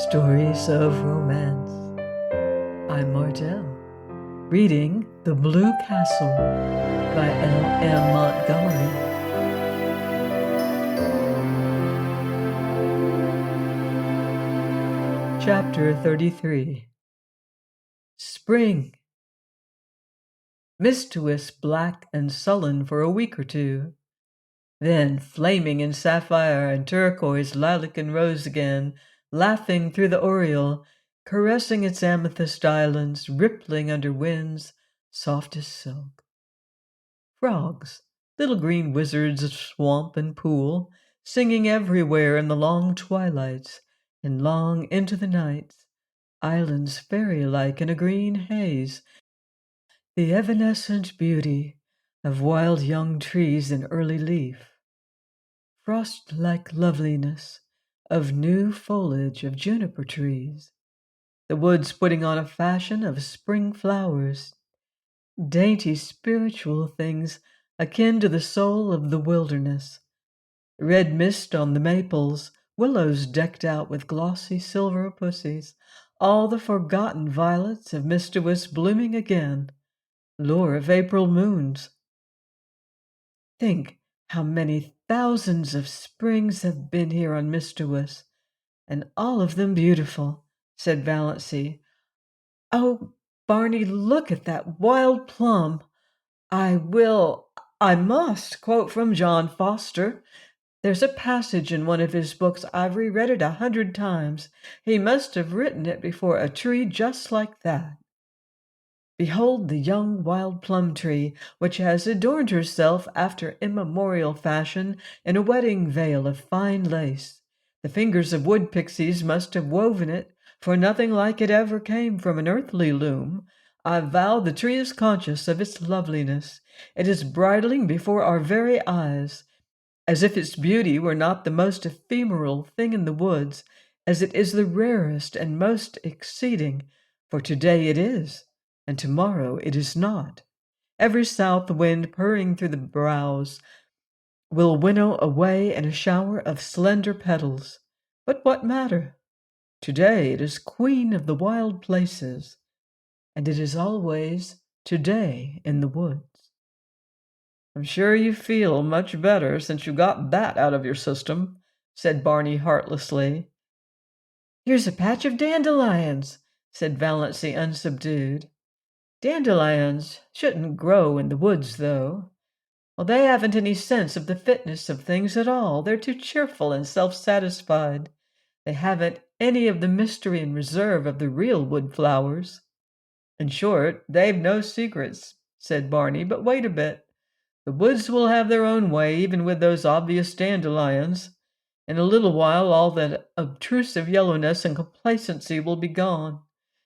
Stories of Romance. I'm Martell, reading The Blue Castle by L.M. Montgomery. Chapter 33. Spring. Mischievous, black and sullen for a week or two, then flaming in sapphire and turquoise, lilac and rose again, laughing through the oriel, caressing its amethyst islands, rippling under winds soft as silk. Frogs, little green wizards of swamp and pool, singing everywhere in the long twilights and long into the nights, islands fairy-like in a green haze, the evanescent beauty of wild young trees in early leaf, frost-like loveliness of new foliage of juniper trees, the woods putting on a fashion of spring flowers, dainty spiritual things akin to the soul of the wilderness, red mist on the maples, willows decked out with glossy silver pussies, all the forgotten violets of mischievous blooming again, lure of April moons. Think how many thousands of springs have been here on Mischievous, and all of them beautiful, said Valancy. Oh, Barney, look at that wild plum. I must quote from John Foster. There's a passage in one of his books. I've reread it 100 times. He must have written it before a tree just like that. Behold the young wild plum tree, which has adorned herself after immemorial fashion in a wedding veil of fine lace. The fingers of wood pixies must have woven it, for nothing like it ever came from an earthly loom. I vow the tree is conscious of its loveliness. It is bridling before our very eyes, as if its beauty were not the most ephemeral thing in the woods, as it is the rarest and most exceeding, for today it is, and tomorrow it is not. Every south wind purring through the boughs will winnow away in a shower of slender petals. But what matter? Today it is queen of the wild places, and it is always today in the woods. I'm sure you feel much better since you got that out of your system, said Barney heartlessly. Here's a patch of dandelions, said Valancy unsubdued. Dandelions shouldn't grow in the woods, though. Well, they haven't any sense of the fitness of things at all. They're too cheerful and self-satisfied. They haven't any of the mystery and reserve of the real wood flowers. In short, they've no secrets, said Barney, but wait a bit. The woods will have their own way, even with those obvious dandelions. In a little while, all that obtrusive yellowness and complacency will be gone,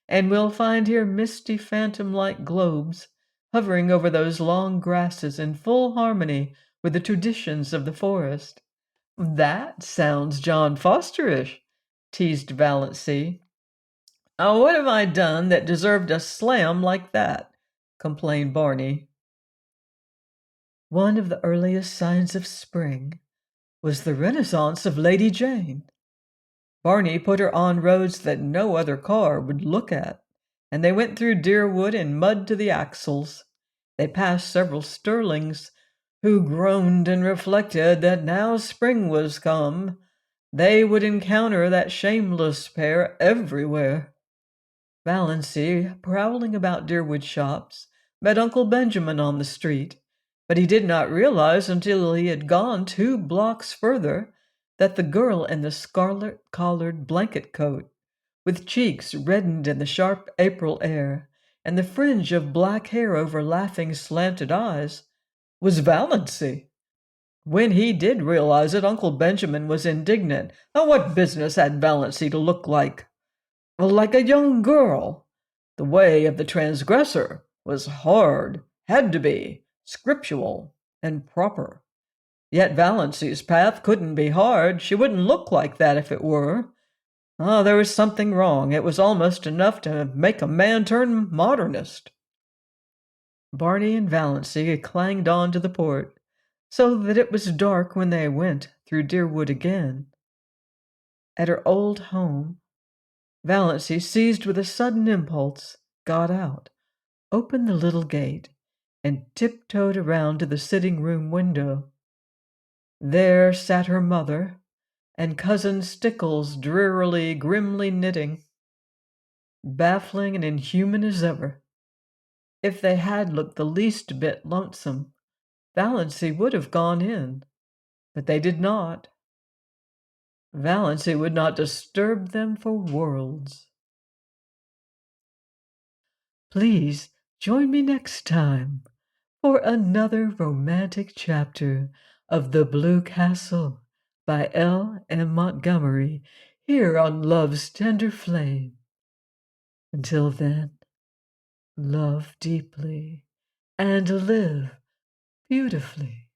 and we'll find here misty phantom-like globes hovering over those long grasses in full harmony with the traditions of the forest. That sounds John Fosterish, teased Valancy. Oh, what have I done that deserved a slam like that? Complained Barney. One of the earliest signs of spring was the renaissance of Lady Jane. Barney put her on roads that no other car would look at, and they went through deer wood in mud to the axles. They passed several Sterlings, who groaned and reflected that now spring was come, they would encounter that shameless pair everywhere. Valancy, prowling about Deerwood shops, met Uncle Benjamin on the street, but he did not realize until he had gone 2 blocks further that the girl in the scarlet-collared blanket coat, with cheeks reddened in the sharp April air, and the fringe of black hair over laughing slanted eyes, was Valancy. When he did realize it, Uncle Benjamin was indignant. Oh, what business had Valancy to look like a young girl? The way of the transgressor was hard, had to be, scriptural, and proper. Yet Valancy's path couldn't be hard. She wouldn't look like that if it were. Oh, there was something wrong. It was almost enough to make a man turn modernist. Barney and Valancy clanged on to the port, so that it was dark when they went through Deerwood again. At her old home, Valancy, seized with a sudden impulse, got out, opened the little gate, and tiptoed around to the sitting-room window. There sat her mother, and Cousin Stickles drearily, grimly knitting. Baffling and inhuman as ever. If they had looked the least bit lonesome, Valancy would have gone in, but they did not. Valancy would not disturb them for worlds. Please join me next time for another romantic chapter of The Blue Castle by L. M. Montgomery here on Love's Tender Flame. Until then, love deeply and live beautifully.